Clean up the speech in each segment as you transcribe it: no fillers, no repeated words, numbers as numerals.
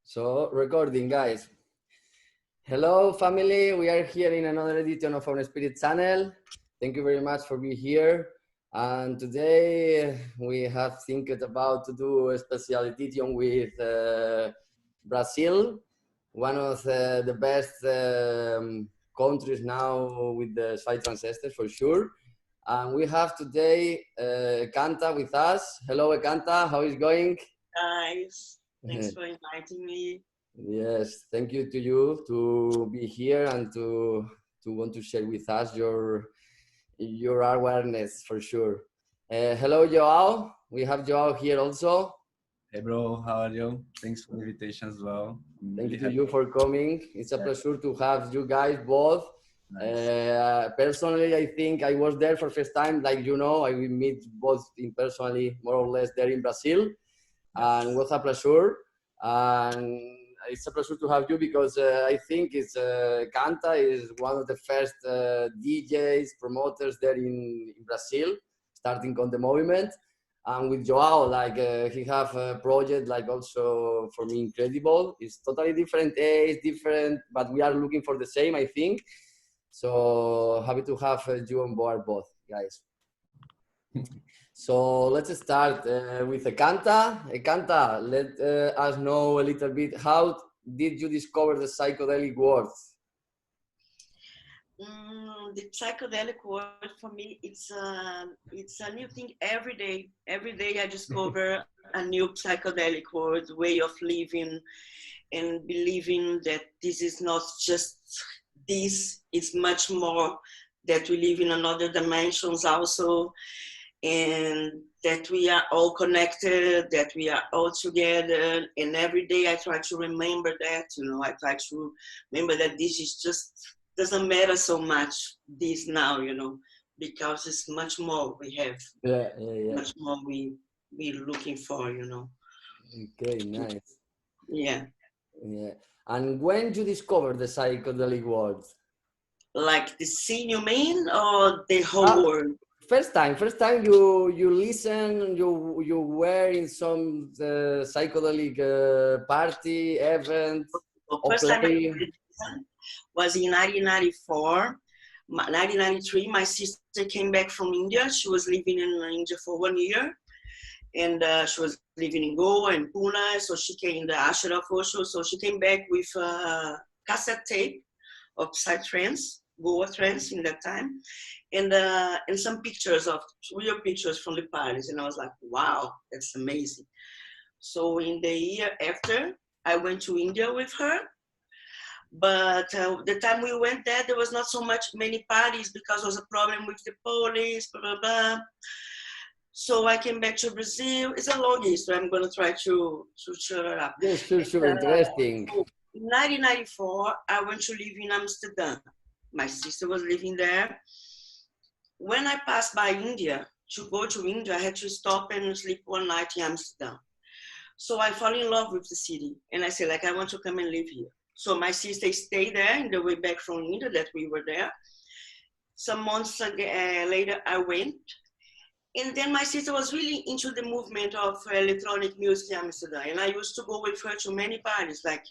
So, recording, guys. Hello, family. We are here in another edition of our Spirit channel. Thank you very much for being here. And today we have think about to do a special edition with Brazil, one of the best countries now with the Psytrance for sure. And we have today Ekanta with us. Hello, Ekanta. How is it going? Guys, thanks for inviting me. Yes, thank you to you to be here and to want to share with us your awareness for sure. Hello, Joao. We have Joao here also. Hey bro, how are you? Thanks for the invitation as well. Thank you to you for coming. It's a pleasure to have you guys both. Nice. Personally, I think I was there for first time. Like you know, I will meet both in personally, more or less, there in Brazil, and it was a pleasure. And it's a pleasure to have you because I think it's Canta is one of the first DJs, promoters there in Brazil, starting on the movement. And with Joao, like he have a project like also for me incredible. It's totally different age, different, but we are looking for the same, I think. So happy to have you on board, both guys. So let's start with Ekanta. Ekanta, let us know a little bit, how did you discover the psychedelic world? The psychedelic world for me, it's a new thing every day. Every day I discover a new psychedelic world, way of living, and believing that this is not just this, it's much more, that we live in another dimensions also, and that we are all connected, that we are all together. And every day I try to remember that, I try to remember that this is just, doesn't matter so much this now, because it's much more we have, much more we're looking for, Okay, nice. Yeah. And when you discovered the psychedelic world? Like the scene you mean, or the whole world? First time you listen, you were in some psychedelic party, event, First time I play. was in 1994. 1993, my sister came back from India. She was living in India for 1 year, and she was living in Goa and Pune. So she came in the Ashra Osho. So she came back with a cassette tape of Psytrance, Goa trance in that time, and some pictures of real pictures from the parties. And I was like, wow, that's amazing. So in the year after, I went to India with her. But the time we went there was not so many parties because there was a problem with the police, blah, blah, blah. So I came back to Brazil. It's a long history. I'm going to try to shut it up. Yes, sure, interesting. So in 1994, I went to live in Amsterdam. My sister was living there. When I passed by India, to go to India, I had to stop and sleep one night in Amsterdam. So I fell in love with the city. And I said, I want to come and live here. So my sister stayed there in the way back from India that we were there. Some months later, I went. And then my sister was really into the movement of electronic music in Amsterdam. And I used to go with her to many parties, like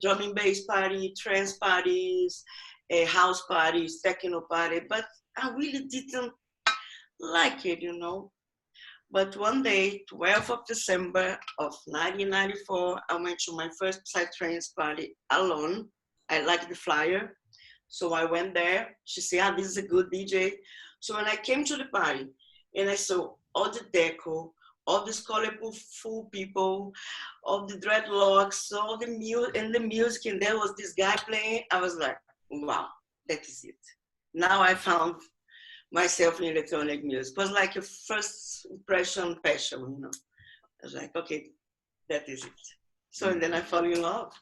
drum and bass party, trance parties, house parties, techno party. But I really didn't like it, But one day, 12th of December of 1994, I went to my first Psytrance party alone. I liked the flyer. So I went there. She said, this is a good DJ. So when I came to the party and I saw all the deco, all these colorful people, all the dreadlocks, all the music, and there was this guy playing, I was like, wow, that is it. Now I found myself in electronic music. It was like a first impression passion, I was like, okay, that is it. So and then I fell in love.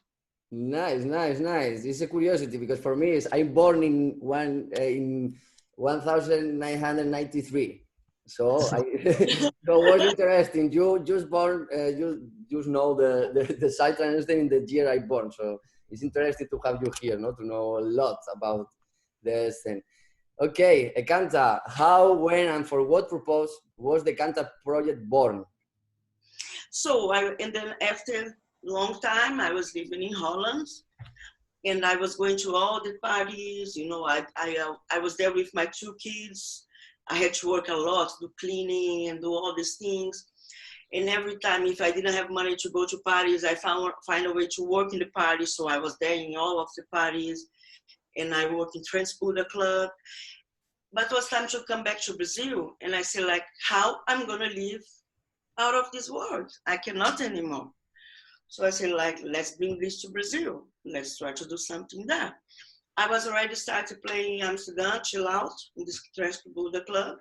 Nice. It's a curiosity because for me, I'm born in 1993. So so it was interesting. You just born, you just know the Psytrance in the year I born. So it's interesting to have you here, to know a lot about the scene. Okay, Ekanta, how, when, and for what purpose was the Ekanta project born? So and then after long time. I was living in Holland, and I was going to all the parties. I was there with my 2 kids. I had to work a lot, do cleaning and do all these things. And every time, if I didn't have money to go to parties, I find a way to work in the parties. So I was there in all of the parties, and I worked in Transpunta Club. But it was time to come back to Brazil, and I said, like, how I'm gonna live out of this world? I cannot anymore. So I said, like, let's bring this to Brazil. Let's try to do something there. I was already started playing in Amsterdam, chill out in this Transpunta Club.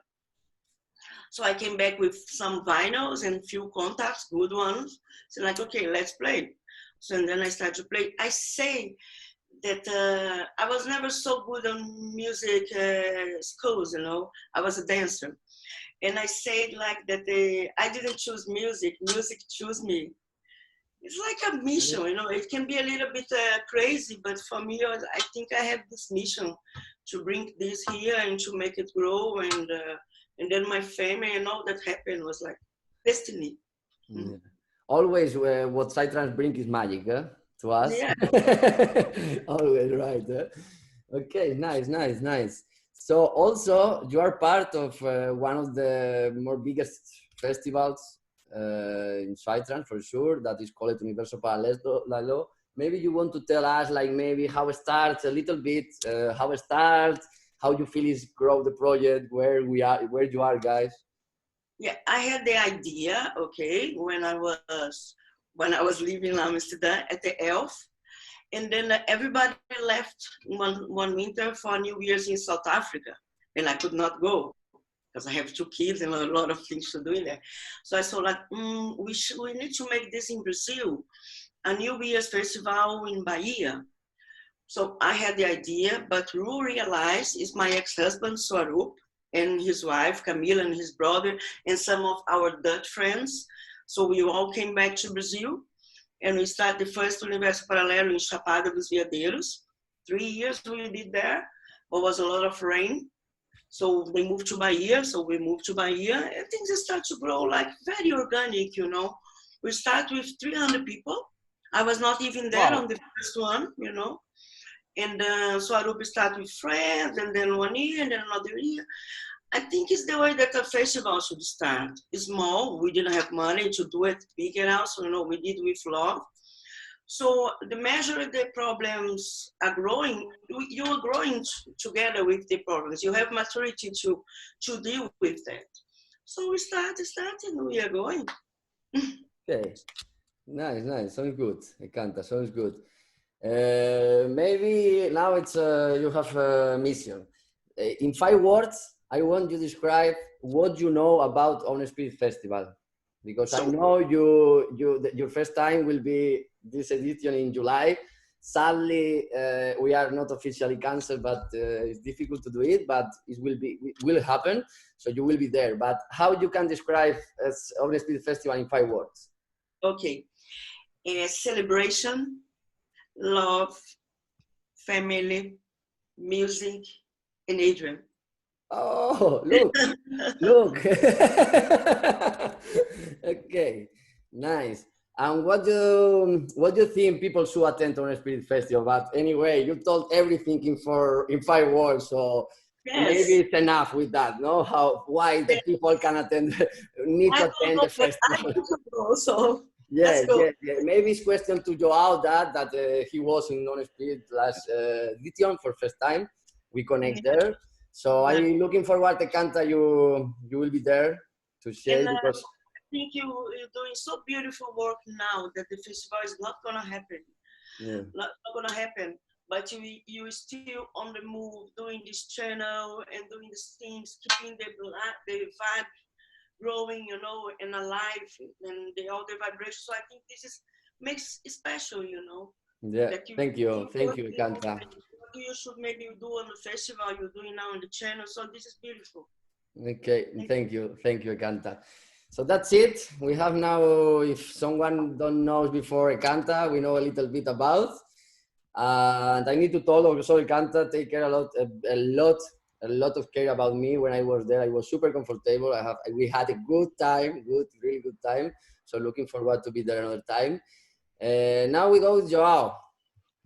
So I came back with some vinyls and few contacts, good ones. So like, okay, let's play. So and then I started to play. I say that I was never so good on music schools, I was a dancer. And I said like that I didn't choose music, music chose me. It's like a mission, it can be a little bit crazy, but for me, I think I have this mission to bring this here and to make it grow. And then my family and all that happened was like destiny. Yeah. Always what Psytrance brings is magic to us. Yeah. Always, right. Okay, nice. So also you are part of one of the more biggest festivals in Psytrance for sure, that is called Universo Paralelo. Maybe you want to tell us like maybe how it starts a little bit, how it starts, how you feel is grow the project, where you are, guys. Yeah, I had the idea, okay, when I was living in Amsterdam at the Elf, and then everybody left one winter for New Year's in South Africa, and I could not go because I have 2 kids and a lot of things to do in there. So I saw like, we need to make this in Brazil, a New Year's festival in Bahia. So I had the idea, but who realized is my ex-husband, Swarup, and his wife, Camila, and his brother, and some of our Dutch friends. So we all came back to Brazil, and we started the first Universo Paralelo in Chapada dos Veadeiros. 3 years we did there, but was a lot of rain. So they moved to Bahia, so we moved to Bahia, and things start to grow like very organic, We start with 300 people. I was not even there on the first one, And Swarup started with friends, and then 1 year, and then another year. I think it's the way that a festival should start. It's small, we didn't have money to do it bigger also, we did with love. So the measure of the problems are growing, you are growing together with the problems. You have maturity to deal with that. So we started and we are going. Okay, nice, sounds good. Encanta, sounds good. Maybe now it's you have a mission. In 5 words, I want you to describe what you know about On Spirit Festival, because I know your first time will be this edition in July. Sadly, we are not officially cancelled, but it's difficult to do it. But it will happen, so you will be there. But how you can describe On Spirit Festival in 5 words? Okay, a celebration, love, family, music, and Adrian. Oh, look. Okay, nice. And what do you think people should attend on a Spirit Festival? But anyway, you told everything in 5 words, so yes. Maybe it's enough with that. No, why the people can need to attend the festival. So yeah. Maybe it's question to Joao that he was in Non Spirit last edition for first time. We connect there. So I'm looking forward to Canta. You will be there to share because I think you're doing so beautiful work now that the festival is not gonna happen. Yeah. Not gonna happen. But you still on the move, doing this channel and doing these things, keeping the vibe growing, and alive, and all the vibrations. So I think this makes it special, Yeah. Thank you, Canta. You should maybe do on the festival you're doing now on the channel. So this is beautiful. Okay, thank you, Canta. So that's it. We have now, if someone don't know before Canta, we know a little bit about. And I need to tell also Canta take care a lot of care about me when I was there. I was super comfortable. We had a good time, really good time. So looking forward to be there another time. Now we go with Joao.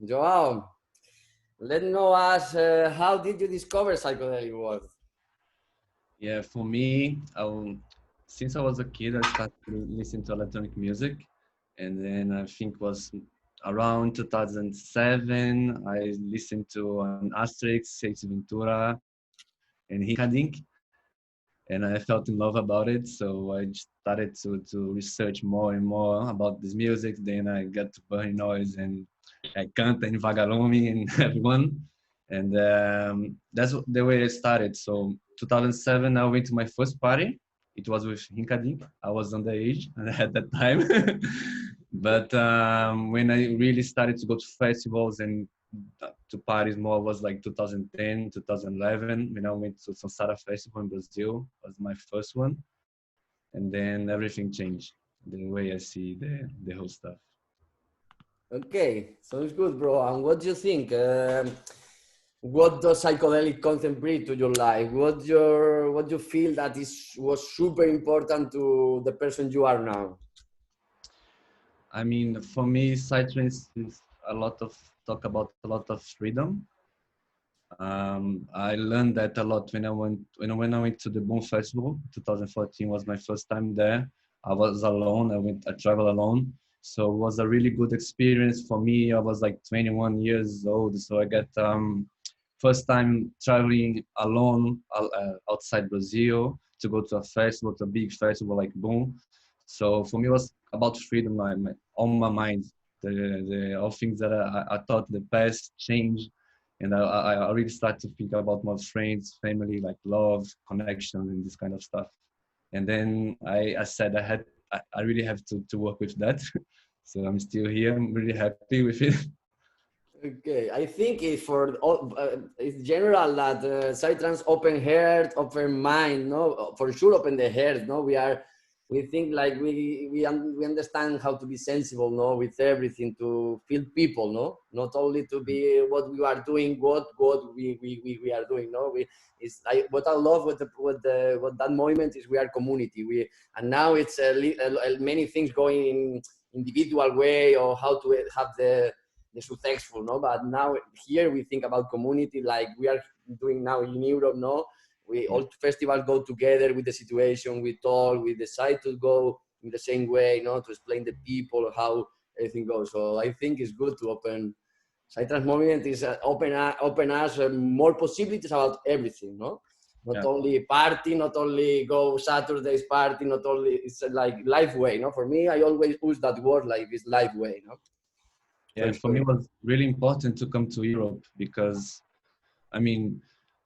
Joao, let know us how did you discover psychedelic world? Yeah, for me, since I was a kid, I started listening to electronic music, and then I think was around 2007. I listened to an Asterix, Ace Ventura, and Hinkadink, and I felt in love about it. So I just started to research more and more about this music. Then I got to Burning Noise and I Canta and Vagalume and everyone. And that's the way I started. So 2007, I went to my first party. It was with Hinkadink. I was underage at that time. But when I really started to go to festivals and to parties more was like 2010, 2011 when I went to Sansara Festival in Brazil. Was my first one, and then everything changed the way I see the whole stuff. Okay, sounds good, bro. And what do you think? What does psychedelic content bring to your life? What you feel that is was super important to the person you are now? I mean, for me, Psytrance is a lot of talk about a lot of freedom. I learned that a lot when I went to the Boom Festival. 2014 was my first time there. I was alone. I traveled alone, so it was a really good experience for me. I was like 21 years old, so I got first time traveling alone outside Brazil to go to a festival, to a big festival like Boom. So for me, it was about freedom. On my mind, the all things that I thought the past changed, and I really start to think about more friends, family, like love, connection, and this kind of stuff. And then I said I really have to work with that. So I'm still here. I'm really happy with it. Okay, I think it's for all, it's general that Psytrance open heart, open mind, no, for sure open the heart, no. We think like we understand how to be sensible, no, with everything to feel people, no, not only to be what we are doing, what we are doing, no. It's like what I love what that moment is. We are community. And now it's many things going in individual way or how to have the successful, no? But now here we think about community like we are doing now in Europe, no? We all festivals go together with the situation, we talk, we decide to go in the same way, no? To explain the people how everything goes. So I think it's good to open. Psytrance movement is open us more possibilities about everything, no? Not Yeah. only party, not only go Saturday's party, not only it's like life way, no? For me, I always use that word like this life way, no? Yeah, for me it was really important to come to Europe because, I mean,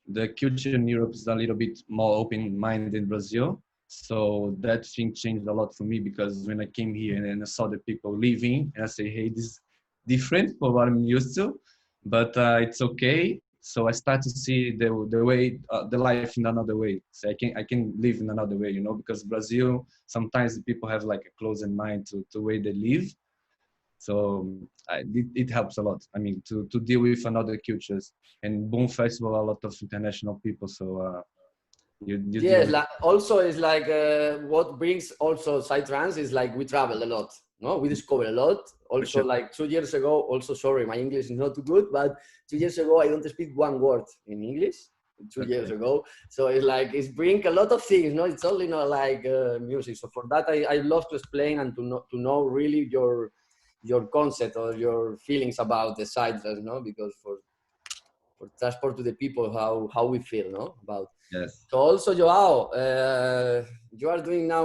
the culture in Europe is a little bit more open-minded than Brazil. So that thing changed a lot for me because when I came here and I saw the people living, and I say, hey, this is different from what I'm used to, but it's okay. So I start to see the way the life in another way. So I can live in another way, you know, because Brazil sometimes people have like a closed mind to way they live. So it helps a lot. I mean, to deal with another cultures. And Boom Festival, a lot of international people. So you deal yes, with. also it's like what brings also Psytrance is like we travel a lot, no? We discover a lot. For Also, sure. like 2 years ago, also sorry, my English is not too good, but 2 years ago I don't speak one word in English. 2 years Okay. ago, so it's like it's bring a lot of things, no? It's only not like music. So for that, I love to explain and to know really your concept or your feelings about the Psytrance, no? Because for transport to the people how we feel, no? About Yes. so also, Joao, you are doing now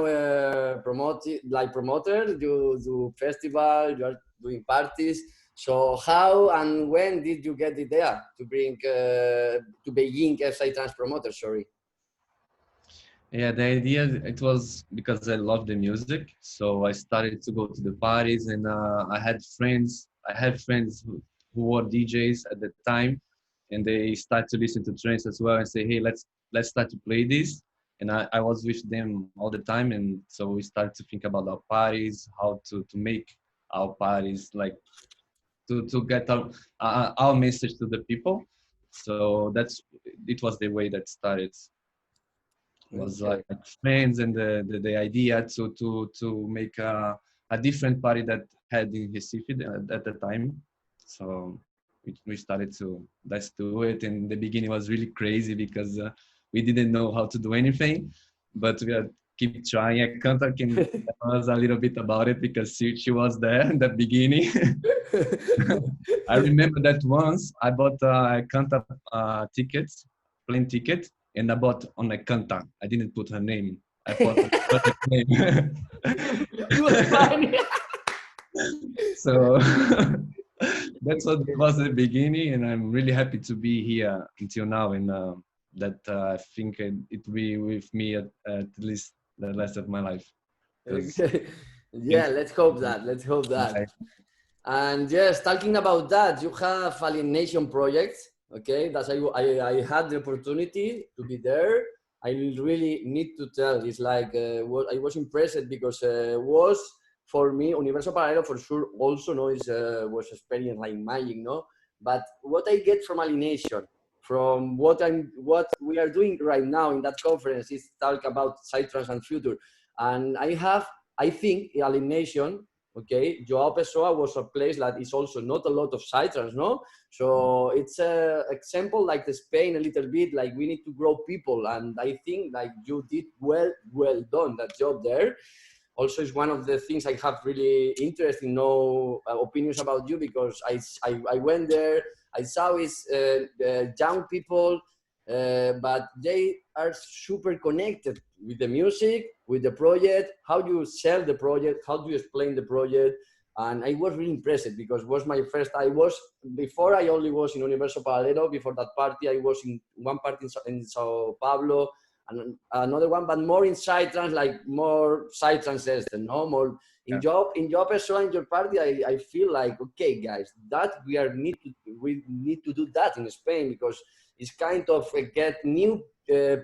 promoter. You do festival. You are doing parties. So how and when did you get the idea to bring to begin FSI Trans promoter? Sorry. Yeah, the idea it was because I love the music, so I started to go to the parties, and I had friends. I had friends who were DJs at the time, and they start to listen to trance as well and say, "Hey, let's start to play this." And I was with them all the time, and so we started to think about our parties, how to make our parties like to get our message to the people. So it was the way that started was Okay. like friends and the idea to make a different party that had in Recife at the time. So we started to let's do it. In the beginning, it was really crazy because we didn't know how to do anything, but we had keep trying. I Kanta can tell us a little bit about it because she was there in the beginning. I remember that once I bought a Kanta tickets, plane ticket, and I bought on a Kanta. I didn't put her name. I put her name. It was funny. So that's what was the beginning, and I'm really happy to be here until now, and that I think it will be with me at least the rest of my life. Okay. Yeah, let's hope that. Let's hope that. And yes, talking about that, you have Alienation project. Okay, that's I had the opportunity to be there. I really need to tell. It's like what I was impressed because was for me Universo Paralelo for sure. Also, no, is was experience like magic, no. But what I get from Alienation, from what we are doing right now in that conference is talk about Psytrance and future. And I think Alienation, okay, Joao Pessoa was a place that is also not a lot of Psytrance, no? So it's a example like the Spain a little bit, like we need to grow people. And I think like you did well done that job there. Also is one of the things I have really interesting know opinions about you because I went there, I saw is young people, but they are super connected with the music, with the project, how you sell the project, how do you explain the project. And I was really impressed because it was my first, before I only was in Universo Paralelo, before that party, I was in one party in Sao Paulo, and another one, but more in Psytrance, like more Psytrance system, no more in your person, in your party. I feel like okay, guys, that we need to do that in Spain because it's kind of get new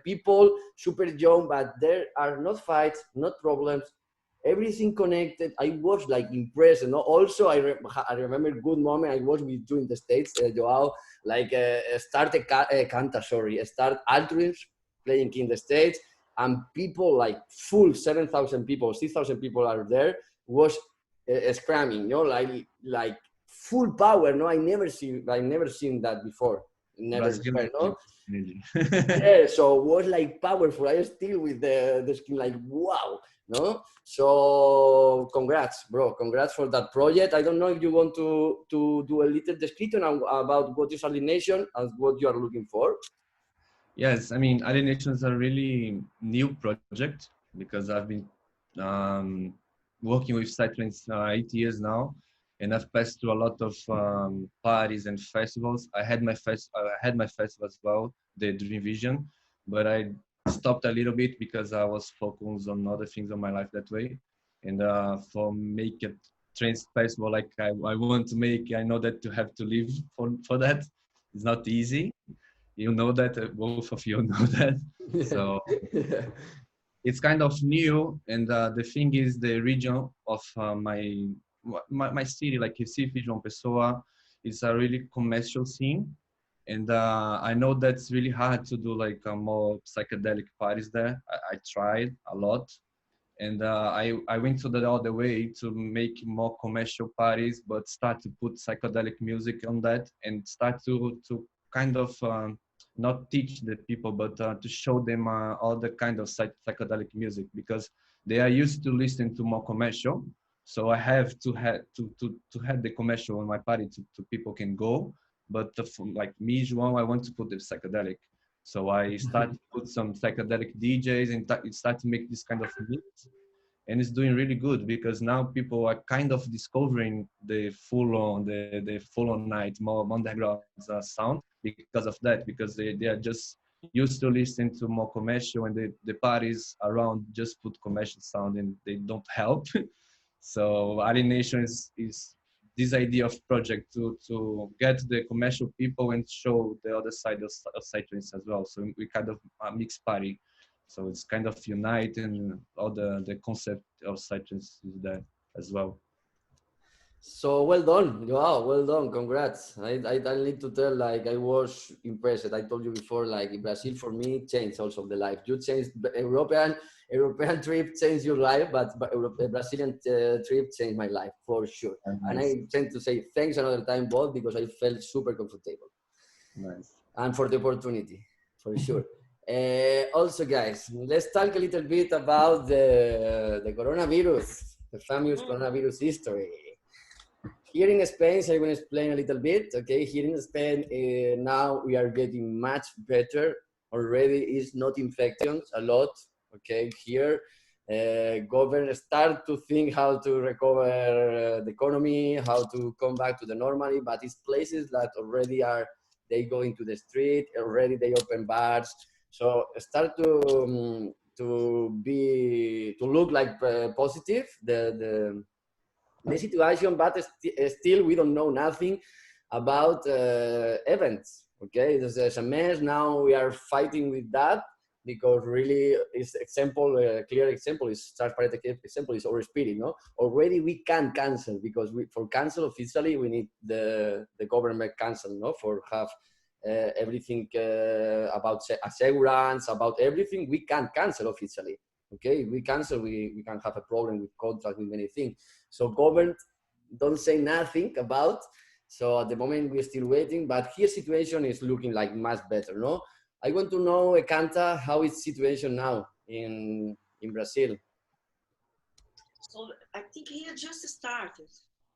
people, super young, but there are not fights, not problems, everything connected. I was like impressed. And also I remember good moment I was with you in the States, Joao, like start start Altruism playing in the States, and people like full 7,000 people, 6,000 people are there, was screaming, like full power. No, I never seen that before. Never, no. Yeah, so it was like powerful. I still with the skin like wow, no. So congrats, bro. Congrats for that project. I don't know if you want to do a little description about what is Alienation and what you are looking for. Yes, I mean, Alienation is a really new project because I've been working with Psytrance 8 years now, and I've passed through a lot of parties and festivals. I had my festival as well, the Dream Vision, but I stopped a little bit because I was focused on other things in my life that way. And for make a trance festival like I want to make, I know that you have to live for that. It's not easy. You know that, both of you know that. So it's kind of new, and the thing is the region of my city, like Recife, João Pessoa, is a really commercial scene, and I know that's really hard to do like more psychedelic parties there. I tried a lot, and I went to the other way to make more commercial parties, but start to put psychedelic music on that and start to kind of not teach the people, but to show them all the kind of psychedelic music, because they are used to listen to more commercial. So I have to have the commercial on my party to people can go, but like me, João, I want to put the psychedelic. So I start to put some psychedelic DJs and start to make this kind of mix, and it's doing really good because now people are kind of discovering the full on night more underground sound because of that, because they are just used to listening to more commercial, and the parties around just put commercial sound and they don't help. So Alienation is this idea of project to get the commercial people and show the other side of Psytrance as well. So we kind of mixed party. So it's kind of unite, and all the concept of Psytrance is there as well. So well done, wow, well done, congrats. I need to tell, like I was impressed. I told you before, like in Brazil for me changed also the life. You changed European European trip changed your life, but Brazilian trip changed my life for sure. And Nice, I tend to say thanks another time, both, because I felt super comfortable nice. and for the opportunity, for sure. Also, guys, let's talk a little bit about the coronavirus, the famous coronavirus history. Here in Spain, so I'm going to explain a little bit. Okay, here in Spain, now we are getting much better. Already is not infections a lot. Okay, here, government start to think how to recover the economy, how to come back to the normally. But it's places that already are, they go into the street already. They open bars, so start to look like positive. The situation, but still we don't know nothing about events. Okay, there's a mess now. We are fighting with that because really, is example, clear example is transparent example is our spirit. No, already we can cancel because for cancel officially we need the government cancel. No, for have everything about assurance, about everything we can cancel officially. Okay, we cancel, we can have a problem with contract, with many things. So government don't say nothing about. So at the moment we're still waiting, but here situation is looking like much better. No, I want to know, Canta, how is situation now in Brazil? So I think he had just started.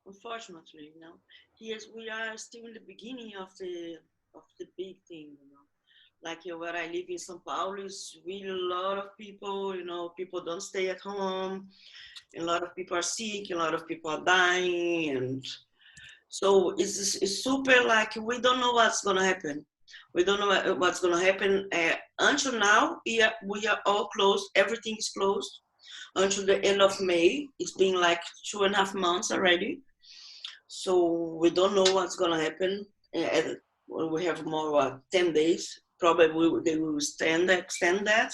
Unfortunately, we are still in the beginning of the big thing. Like where I live in São Paulo is really a lot of people. People don't stay at home. A lot of people are sick. A lot of people are dying, and so it's super. Like we don't know what's gonna happen. We don't know what's gonna happen. Until now, we are all closed. Everything is closed until the end of May. It's been like 2.5 months already. So we don't know what's gonna happen. We have more 10 days. Probably they will extend that.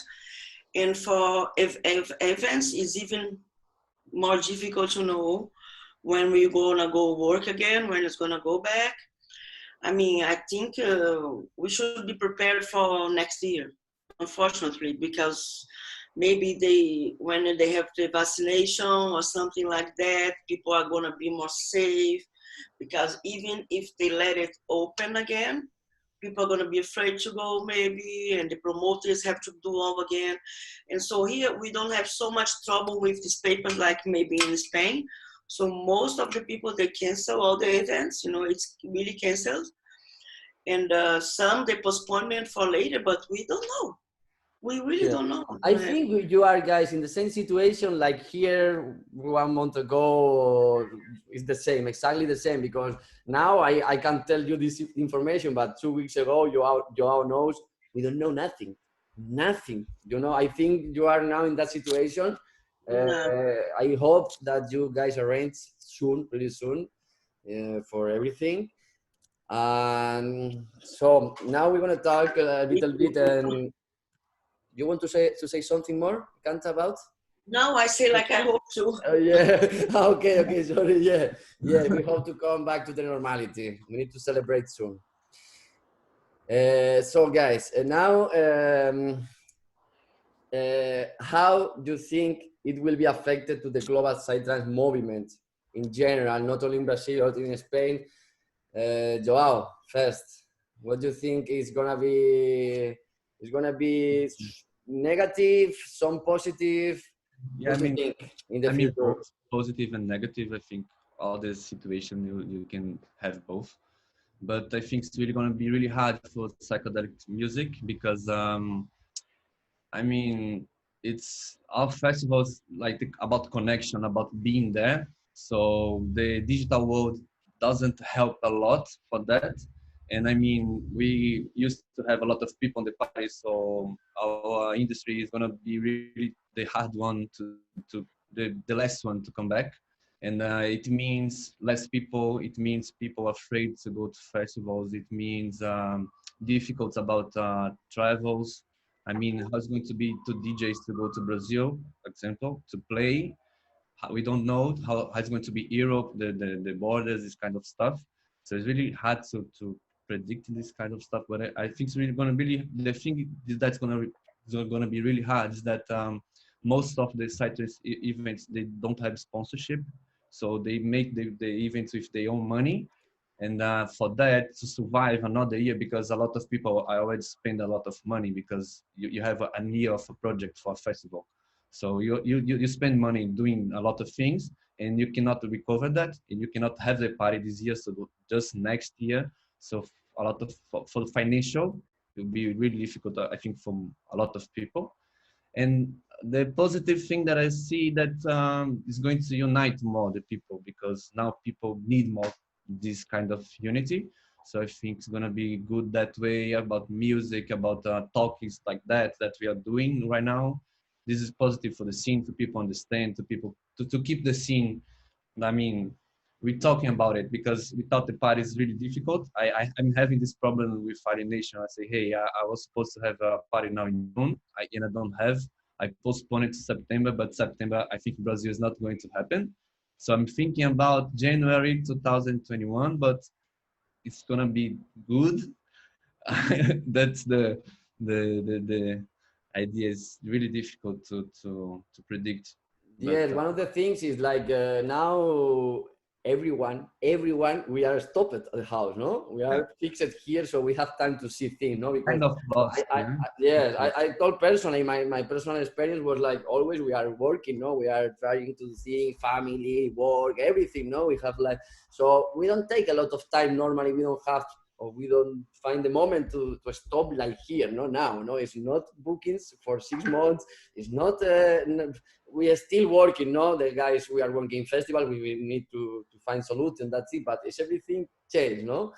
And for if events, is even more difficult to know when we're gonna go work again, when it's gonna go back. I mean, I think we should be prepared for next year, unfortunately, because maybe when they have the vaccination or something like that, people are gonna be more safe. Because even if they let it open again, people are going to be afraid to go maybe, and the promoters have to do all again. And so here we don't have so much trouble with these papers like maybe in Spain. So most of the people, they cancel all the events, it's really canceled. And some they postponement for later, but we don't know. We really don't know. I think you are, guys, in the same situation like here 1 month ago. Is the same, exactly the same, because now I can tell you this information, but 2 weeks ago Joao knows we don't know nothing. I think you are now in that situation. I hope that you guys arrange soon, really soon, for everything. And so now we're going to talk a little bit. And you want to say something more, Kant, about? No, I say like I hope to. Yeah. Okay. Sorry. Yeah. We hope to come back to the normality. We need to celebrate soon. So, guys, now, how do you think it will be affected to the global Psytrance movement in general, not only in Brazil, but in Spain? Joao, first, what do you think is gonna be? Is gonna be negative, some positive? Yeah, I mean, in the future? both positive and negative. I think all this situation you can have both, but I think it's really gonna be really hard for psychedelic music because I mean it's our festivals like about connection, about being there. So the digital world doesn't help a lot for that. And I mean, we used to have a lot of people in the party, so our industry is gonna be really the hard one to the last one to come back. And it means less people. It means people afraid to go to festivals. It means difficult about travels. I mean, how it's going to be to DJs to go to Brazil, for example, to play. We don't know how it's going to be Europe, the borders, this kind of stuff. So it's really hard to predict this kind of stuff. But I think it's really going to be the thing that's going to be really hard is that most of the Psytrance events, they don't have sponsorship. So they make the events with their own money. And for that to survive another year, because a lot of people I already spend a lot of money because you have a year of a project for a festival. So you spend money doing a lot of things and you cannot recover that and you cannot have the party this year. So just next year. So a lot of, for the financial, it will be really difficult, I think, for a lot of people. And the positive thing that I see that is going to unite more the people because now people need more this kind of unity. So I think it's gonna be good that way about music, about talkings like that we are doing right now. This is positive for the scene, to people understand, to people to keep the scene. I mean, we're talking about it because without the party is really difficult. I'm having this problem with Fire Nation. I say, hey, I was supposed to have a party now in June, and I don't have. I postponed it to September, but September I think Brazil is not going to happen. So I'm thinking about January 2021, but it's gonna be good. That's the idea. Is really difficult to predict, but. Yes, one of the things is like now everyone, we are stopped at the house, no? We Yeah. are fixed here, so we have time to see things, no? Because Kind of lost, yeah. yes, I told personally, my personal experience was like always we are working, no? We are trying to see family, work, everything, no? We have like, so we don't take a lot of time normally. We don't have, or we don't find the moment to stop like here, no? Now, no? It's not bookings for 6 months. It's not. We are still working, no? The guys, we are working festival, we need to find solution, that's it, but it's everything changed, no?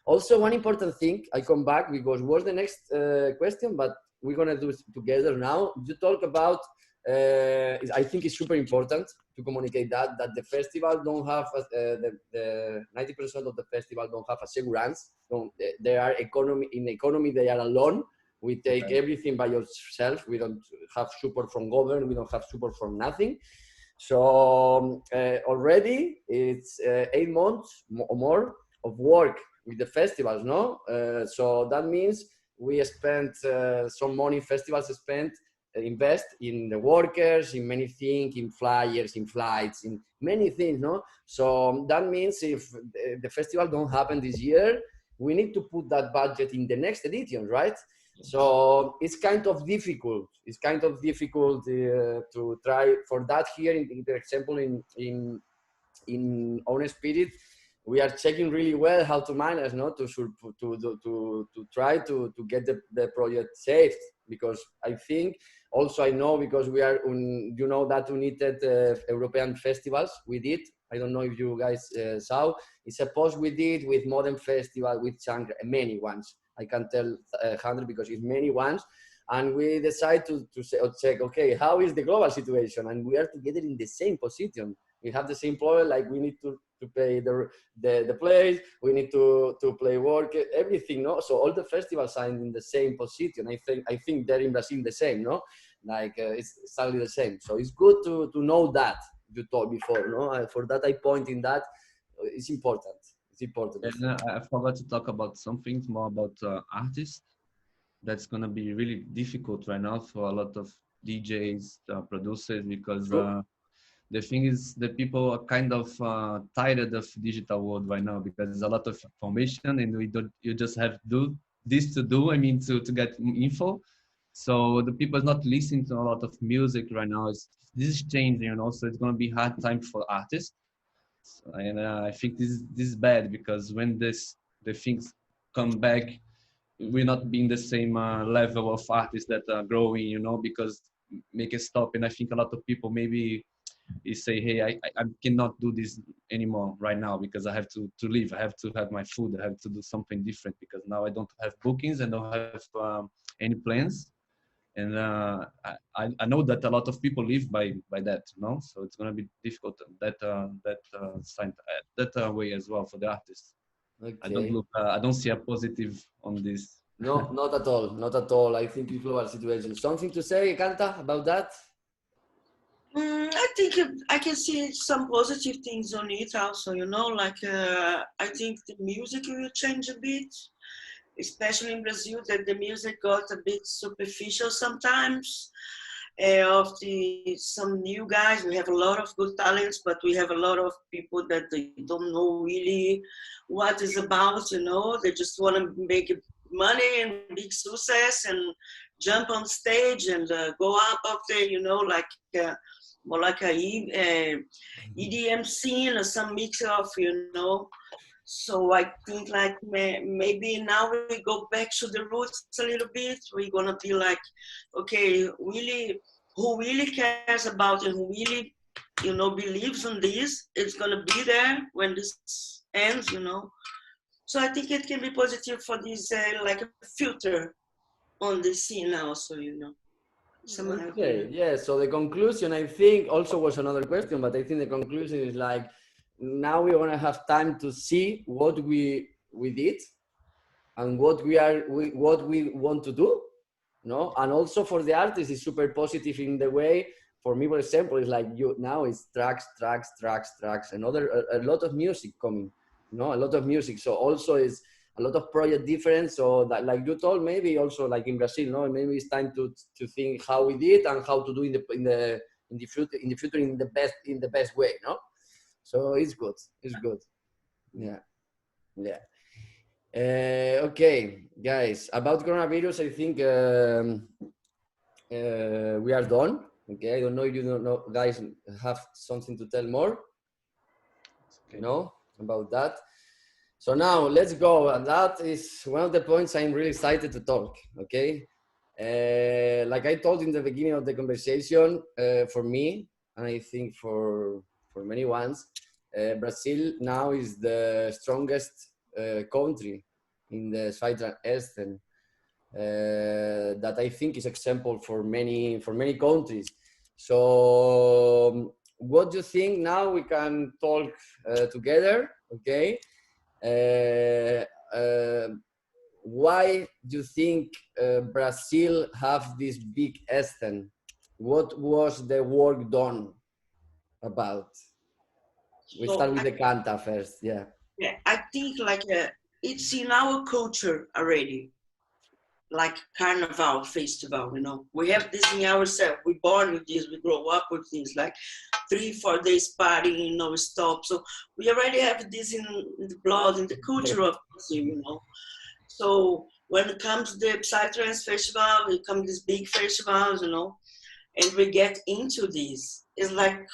Also, one important thing, I come back because was the next question, but we're gonna do it together now. You talk about, I think it's super important to communicate that the festival don't have, the 90% of the festival don't have assurance. They are economy, they are alone. We take everything by yourself. We don't have support from government. We don't have support from nothing. So already it's 8 months or more of work with the festivals, no? So that means we spent some money. Festivals spent invest in the workers, in many things, in flyers, in flights, in many things, no? So that means if the festival don't happen this year, we need to put that budget in the next edition, right? So it's kind of difficult. It's kind of difficult to try for that here. In the example in Own Spirit, we are checking really well how to manage, no, to try to get the project saved. Because I think also I know because we are you know that United European festivals we did. I don't know if you guys saw. It's a post we did with Modern Festival, with Chankra, many ones. I can tell 100 because it's many ones. And we decide to check, okay, how is the global situation? And we are together in the same position. We have the same problem, like we need to pay the place, we need to play work, everything, no? So all the festivals are in the same position. I think they're in Brazil the same, no? Like it's exactly the same. So it's good to know that you told before, no? For that I point in that, it's important. It's important. And I forgot to talk about something more about artists. That's gonna be really difficult right now for a lot of DJs, producers, because the thing is that people are kind of tired of digital world right now because there's a lot of information and you just have to do this to do. I mean, to get info. So the people are not listening to a lot of music right now. This is changing, you know. So it's gonna be hard time for artists. And I think this is bad because when the things come back, we're not being the same level of artists that are growing, you know, because make a stop. And I think a lot of people maybe say, hey, I cannot do this anymore right now because I have to live. I have to have my food. I have to do something different because now I don't have bookings and don't have any plans. And I know that a lot of people live by that, you know. So it's gonna be difficult that way as well for the artists. Okay. I don't see a positive on this. No, not at all. Not at all. I think it's global situation. Something to say, Canta, about that? I think I can see some positive things on it also, you know, like I think the music will change a bit, especially in Brazil, that the music got a bit superficial sometimes. of some new guys. We have a lot of good talents, but we have a lot of people that they don't know really what it's about. You know, they just want to make money and big success and jump on stage and go up there. You know, like more like EDM scene or some mix of, you know. So I think like maybe now we go back to the roots a little bit. We're gonna be like, okay, really, who really cares about it, who really, you know, believes in this, it's gonna be there when this ends, you know. So I think it can be positive for this like a filter on the scene also, you know. Okay, yeah. So the conclusion, I think, also was another question, but I think the conclusion is like, now we want to have time to see what we did and what we want to do, no? And also for the artist, it's super positive in the way. For me, for example, it's like you now it's tracks, another a lot of music coming, no, a lot of music. So also is a lot of project different. So that, like you told, maybe also like in Brazil, no, maybe it's time to think how we did and how to do in the future in the best way, no. So it's good. It's good. Yeah. Yeah. Okay, guys. About coronavirus, I think we are done. Okay. I don't know if you don't know, guys, have something to tell more. Okay. No, about that. So now let's go. And that is one of the points I'm really excited to talk. Okay. Like I told in the beginning of the conversation, for me, and I think for many ones, Brazil now is the strongest country in the Psytrance scene. That I think is example for many countries. So what do you think? Now we can talk together. Okay. Why do you think Brazil have this big scene? What was the work done about? We start with the canta first. Yeah. Yeah, I think like it's in our culture already, like carnival festival, you know. We have this in ourselves. We're born with this, we grow up with this, like 3-4 days partying, no stop. So we already have this in the blood, in the culture of Brazil, you know. So when it comes to the Psytrance festival, it comes these big festivals, you know, and we get into this. It's like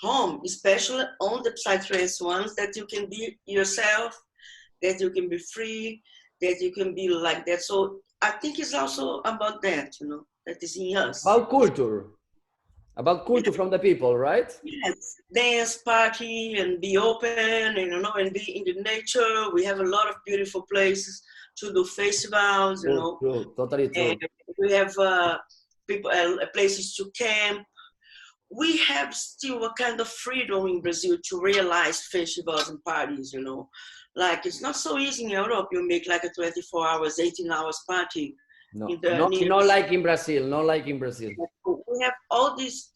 home, especially on the Psytrance ones, that you can be yourself, that you can be free, that you can be like that. So I think it's also about that, you know, that is in us. About culture from the people, right? Yes, dance, party, and be open, and you know, and be in the nature. We have a lot of beautiful places to do festivals, you know. True, totally true. And we have people places to camp. We have still a kind of freedom in Brazil to realize festivals and parties, you know. Like it's not so easy in Europe. You make like a 24 hours, 18 hours party. No, not like in Brazil. Not like in Brazil. We have all these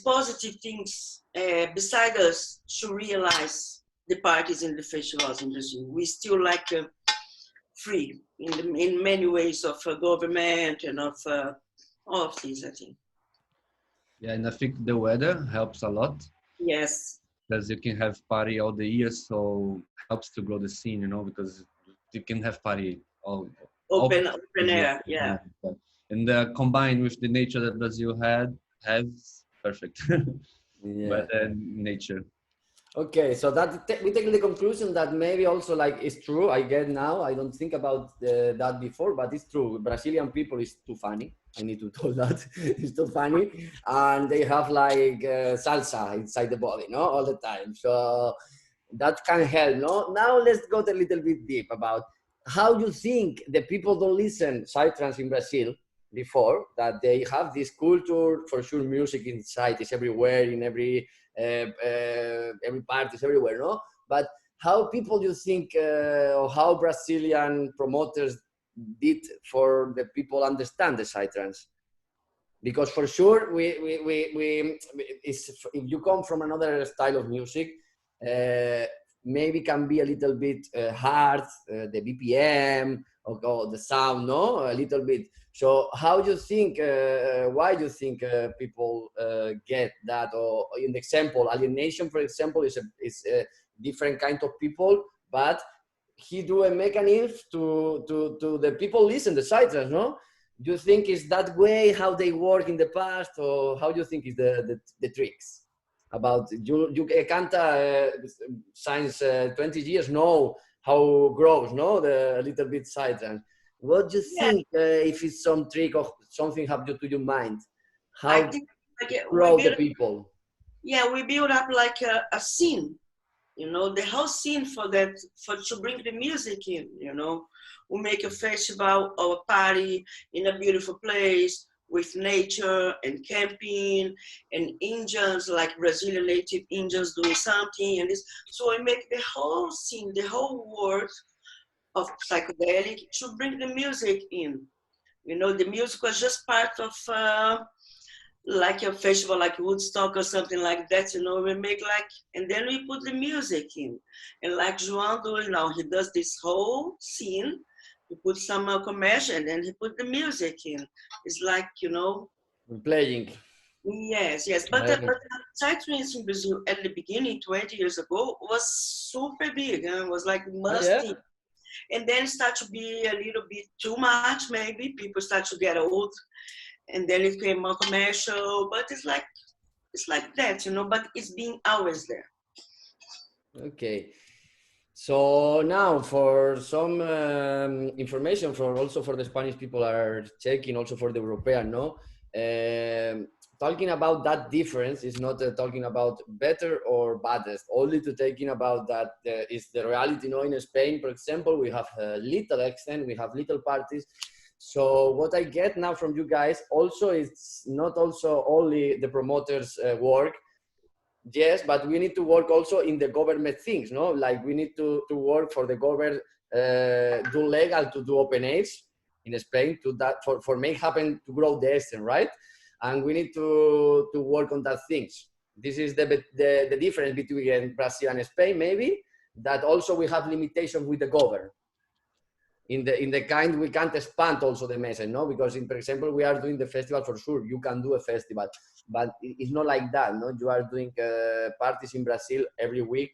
positive things beside us to realize the parties and the festivals in Brazil. We still like free in many ways of government and of all of these, I think. Yeah, and I think the weather helps a lot. Yes. Because you can have party all the year, so helps to grow the scene, you know, because you can have party all open air, yeah. And combined with the nature that Brazil has perfect. Yeah. But nature. Okay, so that we take the conclusion that maybe also like it's true. I get now. I don't think about that before, but it's true. Brazilian people is too funny. I need to tell that it's too funny, and they have like salsa inside the body, no, all the time. So that can help. No, now let's go a little bit deep about how you think the people don't listen Psytrance in Brazil before that they have this culture. For sure, music inside is everywhere in every part is everywhere, no? But how people you think or how Brazilian promoters did for the people understand the Psytrance? Because for sure, if you come from another style of music, maybe can be a little bit hard, the BPM or the sound, no, a little bit. So how do you think, why do you think people get that? Or in the example, Alienation, for example, is a different kind of people, but he do a mechanism to the people listen the Psytrance, no? Do you think is that way how they work in the past, or how do you think is the tricks about you can't since 20 years know how grows, no, the little bit Psytrance. What do you Yeah, think if it's some trick or something have you to your mind I how think like grow the people? we build up like a scene, you know, the whole scene for that, for to bring the music in, you know. We make a festival or a party in a beautiful place with nature and camping and Indians, like Brazilian native Indians doing something and this. So we make the whole scene, the whole world of psychedelic to bring the music in. You know, the music was just part of like a festival like Woodstock or something like that, you know, we make like, and then we put the music in. And like João does now, he does this whole scene, he put some commercial and then he put the music in. It's like, you know, Playing. yes, yes. But Psytrance in Brazil at the beginning, 20 years ago, was super big and was like Yeah. musty. And then start to be a little bit too much, maybe. People start to get old and then it became more commercial, but it's like that, you know, but it's been always there. Okay. So now for some information for also for the Spanish people are checking, also for the European, no? Talking about that difference is not talking about better or baddest, only to taking about that is the reality, no? In Spain, for example, we have a little extent, we have little parties. So what I get now from you guys also it's not also only the promoters work. Yes, but we need to work also in the government things, no? Like we need to work for the government, do legal to do open age in Spain to that for make happen to grow the Eastern, right? And we need to work on that things. This is the difference between Brazil and Spain, maybe that also we have limitations with the government. In the kind we can't expand also the message, no? Because in, for example, we are doing the festival for sure. You can do a festival, but it's not like that, no? You are doing parties in Brazil every week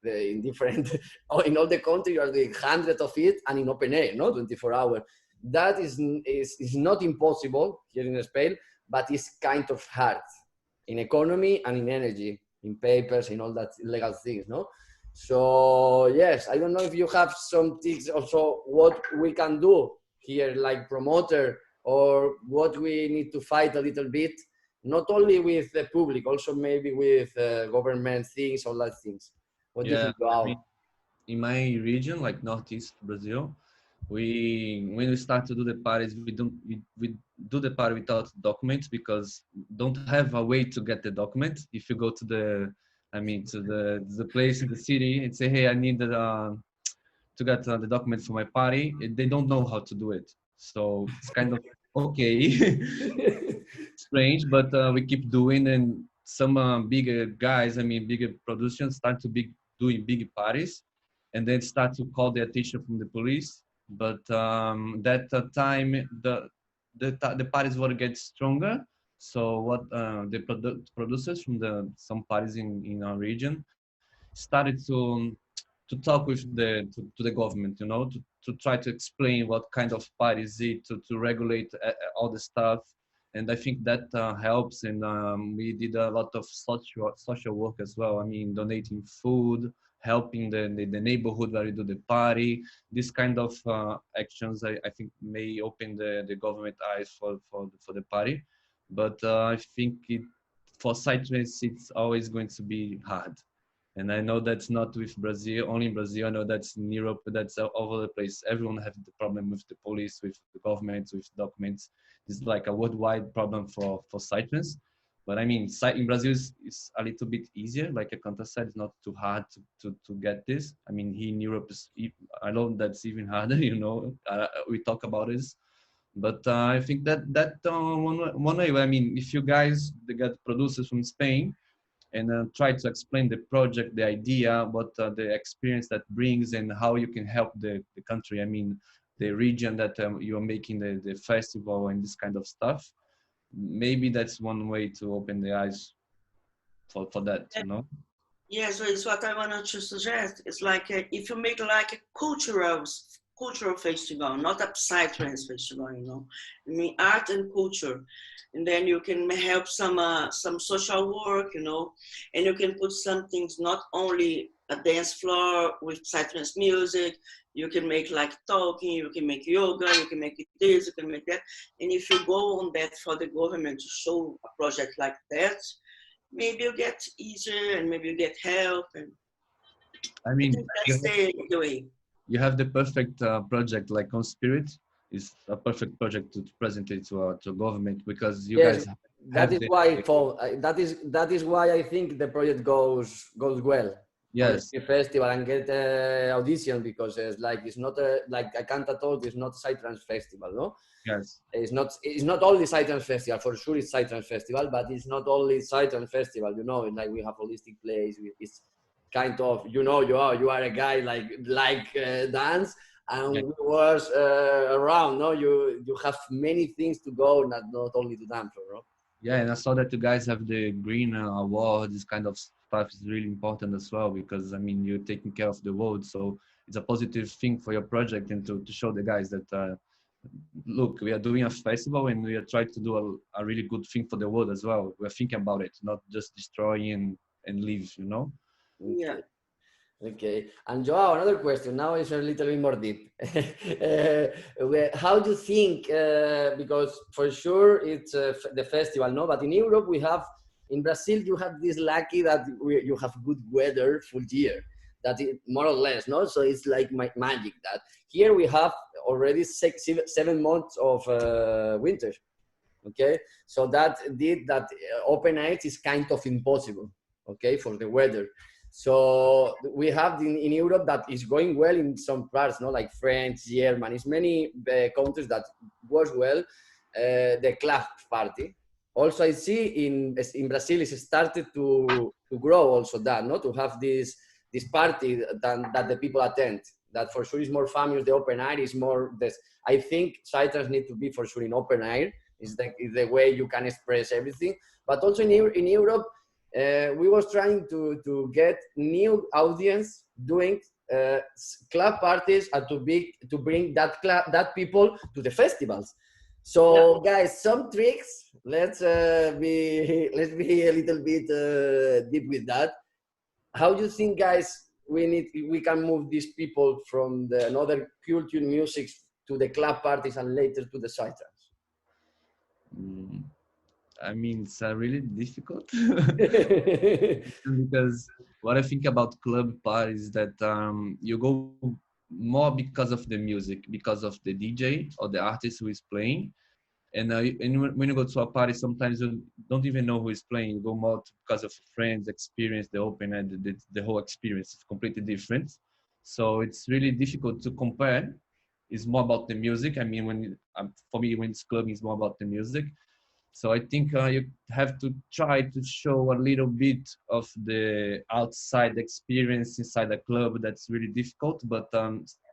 in different, in all the country, you are doing hundreds of it and in open air, no? 24 hours. That is not impossible here in Spain, but it's kind of hard in economy and in energy, in papers, in all that legal things, no? So yes, I don't know if you have some tips also what we can do here, like promoter, or what we need to fight a little bit, not only with the public, also maybe with government things, all that things. What do you Yeah, think, I mean, Joao? in my region, like Northeast Brazil, when we start to do the parties, we do the party without documents because don't have a way to get the document. If you go to the place in the city and say, hey, I need to get the document for my party, they don't know how to do it. So it's kind of okay, strange, but we keep doing. And some bigger guys, bigger productions, start to be doing big parties, and then start to call the attention from the police. But that time, the parties were get stronger. So what the producers from the some parties in our region started to talk with to the government, you know, to try to explain what kind of party is it, to regulate all the stuff. And I think that helps. And we did a lot of social work as well. I mean, donating food, helping the neighborhood where we do the party. This kind of actions, I think, may open the government eyes for the party. But I think for Psytrance, it's always going to be hard. And I know that's not with Brazil, only in Brazil. I know that's in Europe, that's all over the place. Everyone has the problem with the police, with the government, with documents. It's like a worldwide problem for Cyprus. But I mean, in Brazil is a little bit easier. Like Akanta said, it's not too hard to get this. I mean, here in Europe, I know that's even harder, you know. We talk about this. But I think that one way, I mean, if you guys, they got producers from Spain, and try to explain the project, the idea, what the experience that brings, and how you can help the country. I mean, the region that you're making the festival and this kind of stuff. Maybe that's one way to open the eyes for that, you know? Yeah, so it's what I wanted to suggest. It's like if you make like a cultural festival, not a psytrance festival, you know. I mean, art and culture, and then you can help some social work, you know, and you can put some things not only a dance floor with psytrance music. You can make like talking, you can make yoga, you can make this, you can make that, and if you go on that for the government to show a project like that, maybe you get easier and maybe you get help. And I I mean, think that's the way. you have the perfect project like on Spirit is a perfect project to present it to government, because you Yes, guys that have is the why that is why I think the project goes well on the yes, Spirit festival and get audition, because it's like it's not a like I can't at all. It's not Psytrance festival, no. yes, It's not only Psytrance festival, for sure it's Psytrance festival, but it's not only Psytrance festival, you know. Like we have holistic plays. It's kind of, you know, you are a guy like dance, and yeah. we was around, no. You have many things to go, not only to dance, no. Yeah, and I saw that you guys have the green award. This kind of stuff is really important as well, because I mean you're taking care of the world, so it's a positive thing for your project, and to show the guys that look, we are doing a festival and we are trying to do a really good thing for the world as well. We're thinking about it, not just destroying and leave, you know? Yeah. Okay. Okay, and Joao, another question. Now it's a little bit more deep. How do you think? Because for sure it's the festival, no. But in Europe, we have in Brazil, you have this lucky that you have good weather full year. That is more or less, no. So it's like magic. That here we have already 7 months of winter. Okay, so that did that open night is kind of impossible. Okay, for the weather. So we have in Europe that is going well in some parts, no, like France, Germany, it's many countries that works well. The club party. Also, I see in Brazil it's started to grow also that, no, to have this party that the people attend. That for sure is more famous. The open air is more. This I think Psytrance need to be for sure in open air. Is the way you can express everything. But also in Europe. We was trying to get new audience doing club parties and to bring that people to the festivals. So guys, some tricks. Let's be a little bit deep with that. How do you think, guys, we can move these people from the another culture music to the club parties and later to the psytrance? Mm, I mean, it's really difficult because what I think about club parties is that you go more because of the music, because of the DJ or the artist who is playing. And when you go to a party, sometimes you don't even know who is playing. You go more because of friends, experience, the open and the whole experience is completely different. So it's really difficult to compare. It's more about the music. I mean, for me, when it's clubbing, it's more about the music. So I think you have to try to show a little bit of the outside experience inside a club. That's really difficult, but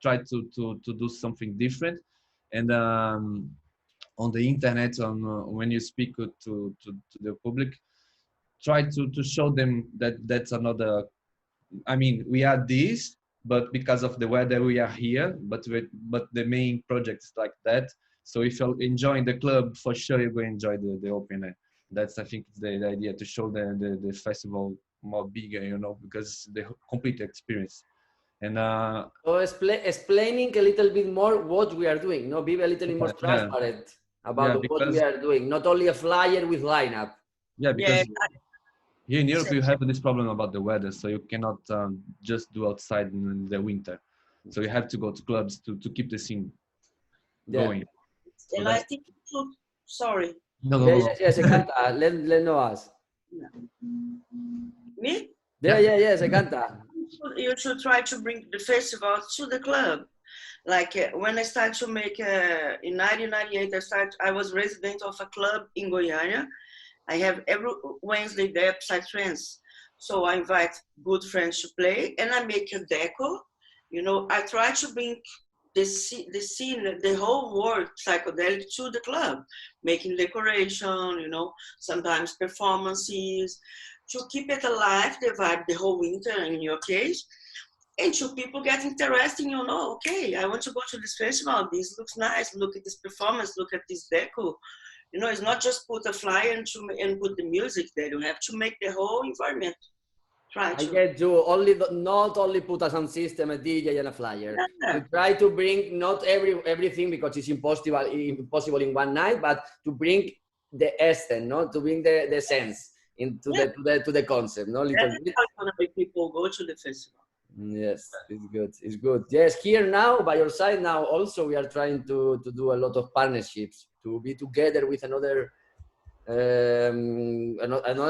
try to do something different. And on the internet, on when you speak to the public, try to show them that that's another. I mean, we are this, but because of the weather, we are here. But the main project is like that. So if you're enjoying the club, for sure you're going to enjoy the open air. That's, I think, the idea, to show the festival more bigger, you know, because the complete experience. And so explaining a little bit more what we are doing, no, be a little bit more transparent about what we are doing, not only a flyer with lineup. Yeah, because Yeah. here in Europe you have this problem about the weather, so you cannot just do outside in the winter. So you have to go to clubs to keep the scene going. So And I think, sorry. No, Yes, I can't. Let no us. Me? Yes, I can't. You should try to bring the festival to the club. Like when I started to make, in 1998, I was resident of a club in Goiânia. I have every Wednesday there, Psytrance. So I invite good friends to play, and I make a deco. You know, I try to bring the scene, the whole world psychedelic to the club, making decoration, you know, sometimes performances, to keep it alive, the vibe the whole winter in your case, and to people get interested, you know, okay, I want to go to this festival, this looks nice, look at this performance, look at this deco. You know, it's not just put a flyer and put the music there, you have to make the whole environment. Try I to. get you. Not only put a sound system, a DJ, and a flyer. Yeah. You try to bring not everything because it's impossible in one night, but to bring the essence, no, to bring the sense into Yeah. the concept, no, little That's bit. how it's gonna make people go to the festival. Yes, it's good. It's good. Yes, here now by your side now also we are trying to do a lot of partnerships to be together with another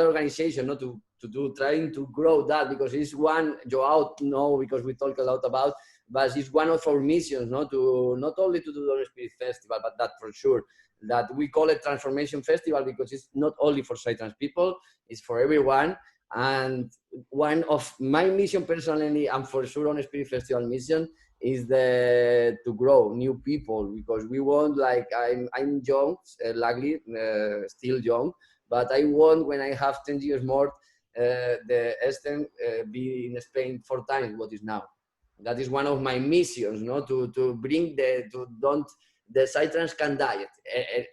organization, not to do trying to grow that because it's one Joao no because we talk a lot about, but it's one of our missions, no, to not only to do the Spirit Festival, but that for sure that we call it Transformation Festival because it's not only for Psytrance people, it's for everyone. And one of my mission personally, and for sure on Spirit Festival mission, is to grow new people because we want, like, I'm young, luckily still young, but I want when I have 10 years more the Eastern be in Spain 4 times what is now. That is one of my missions, no, to bring the Psytrance can die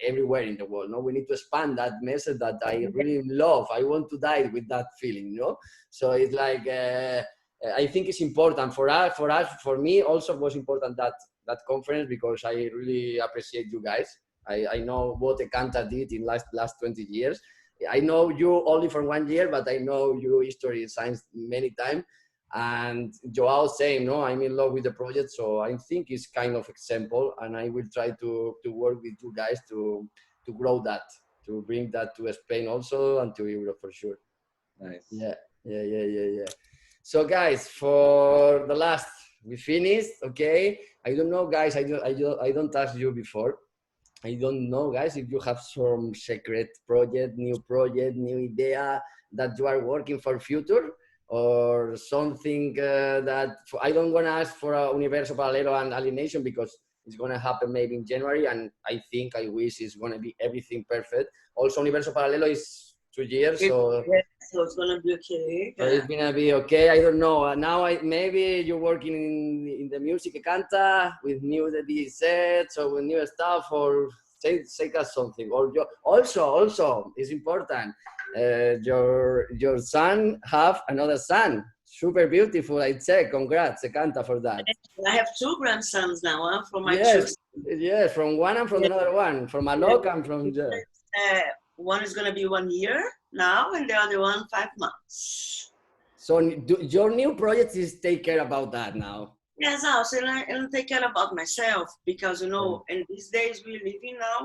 everywhere in the world. No, we need to expand that message that I really love. I want to die with that feeling, you know. So it's like I think it's important for us. For me, also was important that conference because I really appreciate you guys. I know what Ekanta did in last 20 years. I know you only for 1 year, but I know you history science many times. And Joao saying, no, I'm in love with the project, so I think it's kind of example, and I will try to work with you guys to grow that, to bring that to Spain also and to Europe for sure. Nice. Yeah. So guys, for the last, we finished. Okay, I don't know, guys. I don't ask you before. I don't know, guys, if you have some secret project, new idea that you are working for future, or something that I don't want to ask for a Universo Paralelo and Alienation because it's going to happen maybe in January, and I wish it's going to be everything perfect. Also, Universo Paralelo is 2 years, so So it's gonna be okay. so it's gonna be okay. I don't know. Now maybe you're working in the music canta with new DJ sets or with new stuff, or say us something. Or also it's important. Your son have another son. Super beautiful. I check. Congrats, Canta, for that. I have 2 grandsons now, from my Yes, two. yes. From one and from another one. From Alok and from One is gonna be 1 year now, and the other one 5 months. So your new project is take care about that now. Yes, also, and take care about myself because you know, in these days we're living now,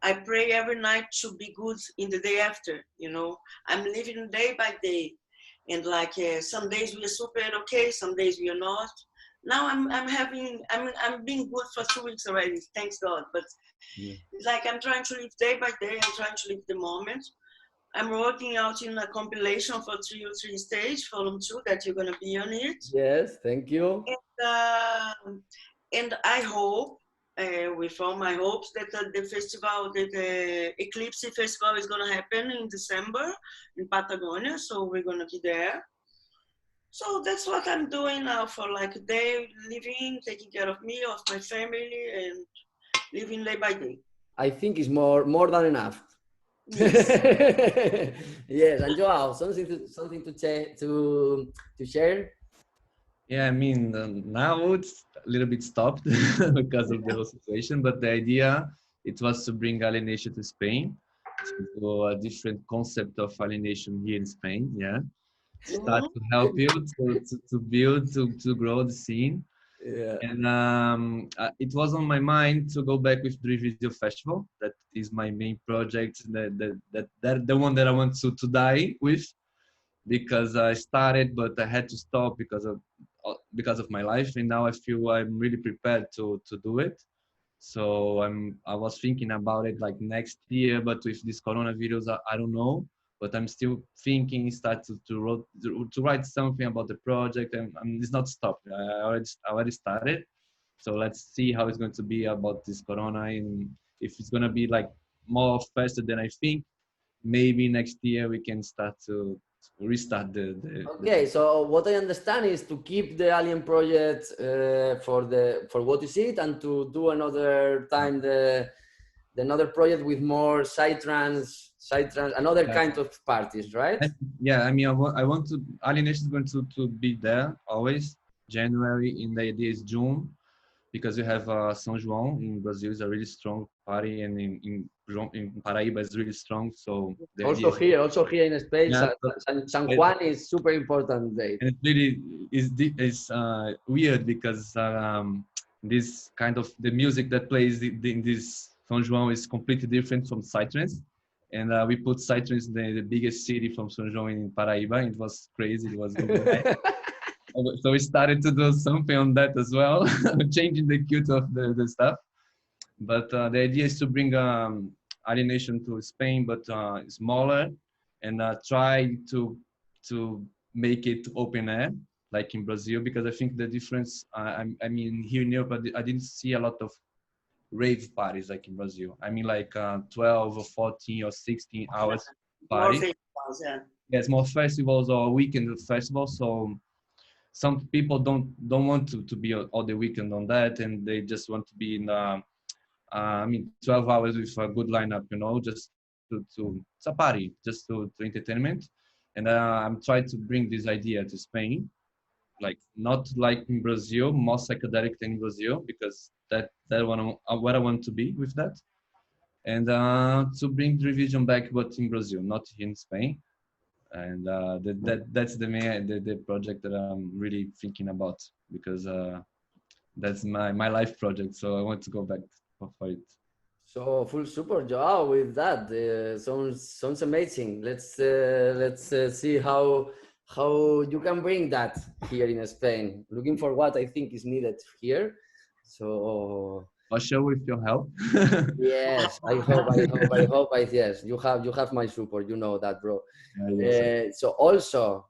I pray every night to be good in the day after. You know, I'm living day by day, and like some days we are super okay, some days we are not. Now I'm being good for 2 weeks already, thanks God. But it's like I'm trying to live day by day. I'm trying to live the moment. I'm working out in a compilation for 303 stage, volume 2, that you're gonna be on it. Yes, thank you. And I hope, with all my hopes, that the festival, the Eclipse Festival is gonna happen in December in Patagonia. So we're gonna be there. So that's what I'm doing now for like a day, living, taking care of me, of my family, and living day by day. I think it's more than enough. Yes. Yes, and Joao, something to share. Yeah, I mean, now it's a little bit stopped because of the whole situation, but the idea, it was to bring alienation to Spain, to do a different concept of alienation here in Spain, yeah. Start to help you to build, to grow the scene. Yeah. And it was on my mind to go back with Dream Video Festival. That is my main project, that the one that I want to die with, because I started, but I had to stop because of my life, and now I feel I'm really prepared to do it. So I was thinking about it like next year, but with this coronavirus, I don't know. but I'm still thinking, start to write something about the project, and it's not stopped. I already started, so let's see how it's going to be about this Corona, and if it's gonna be like more faster than I think. Maybe next year we can start to restart Okay, so what I understand is to keep the Alien project for what is it, and to do another time the another project with more psytrance, another kind of parties, right? Yeah, I mean, I want to, Alienation is going to be there always, January, and the idea is June, because you have São João in Brazil is a really strong party, and in Paraíba is really strong. So the Also idea here in Spain, yeah, San Juan is super important day. and it really is weird because this kind of the music that plays in this São João is completely different from Psytrance. And we put Psytrance in the biggest city from São João in Paraíba. It was crazy. It was going so we started to do something on that as well, changing the cue of the stuff. But the idea is to bring Alienation to Spain, but smaller, and try to make it open air, like in Brazil, because I think the difference, I mean, here in Europe, I didn't see a lot of rave parties like in Brazil. I mean, like 12 or 14 or 16 hours party. More festivals, yeah. Yes, more festivals or weekend festivals. So some people don't want to be all the weekend on that, and they just want to be in I mean 12 hours with a good lineup, you know, just to it's a party, just to entertainment. And I'm trying to bring this idea to Spain, like not like in Brazil, more psychedelic than in Brazil, because that one what I want to be with that, and to bring the revision back, but in Brazil, not in Spain. And that's the main the project that I'm really thinking about, because that's my life project. So I want to go back for it. So full support, Joao, with that. Sounds amazing. Let's see how you can bring that here in Spain. Looking for what I think is needed here. So For sure, with your help. yes, I hope. Yes, you have my support. You know that, bro. So also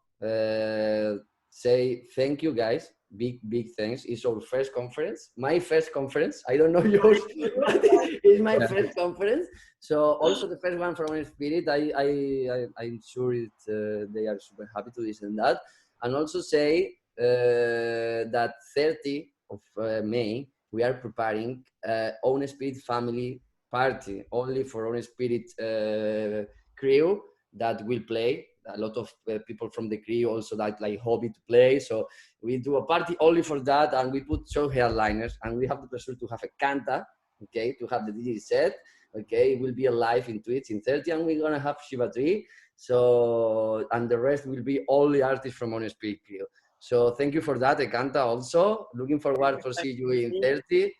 say thank you, guys. Big thanks. It's our first conference, my first conference. I don't know yours, but it's my first conference. So also the first one from Spirit. I'm sure they are super happy to listen that. And also say that 30 of May we are preparing Own Spirit family party only for Own Spirit crew that will play. A lot of people from the crew also that like hobby to play. So we do a party only for that, and we put show headliners, and we have the pleasure to have a canta, okay, to have the DJ set, okay. It will be live in Twitch in 30, and we're gonna have Shiva Tree. So, and the rest will be all the artists from On Spirit crew. So thank you for that, Ekanta. Also looking forward to see you in 30.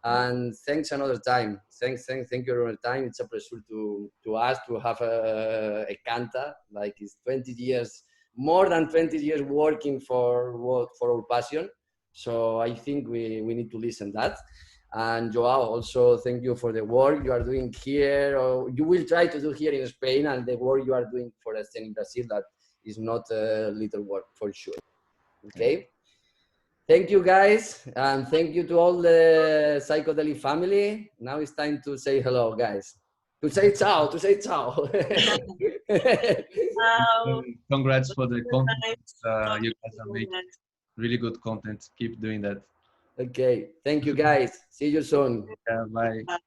And thanks another time. Thank you another time. It's a pleasure to us to have a Canta. Like it's 20 years, more than 20 years working for our passion. So I think we need to listen that. And Joao, also thank you for the work you are doing here, or you will try to do here in Spain, and the work you are doing for us in Brazil. That is not a little work for sure. Okay. Thank you, guys, and thank you to all the psychedelic family. Now it's time to say hello, guys. To say ciao. Congrats for the content. You guys are making really good content. Keep doing that. Okay. Thank you, guys. See you soon. Yeah, bye. Bye.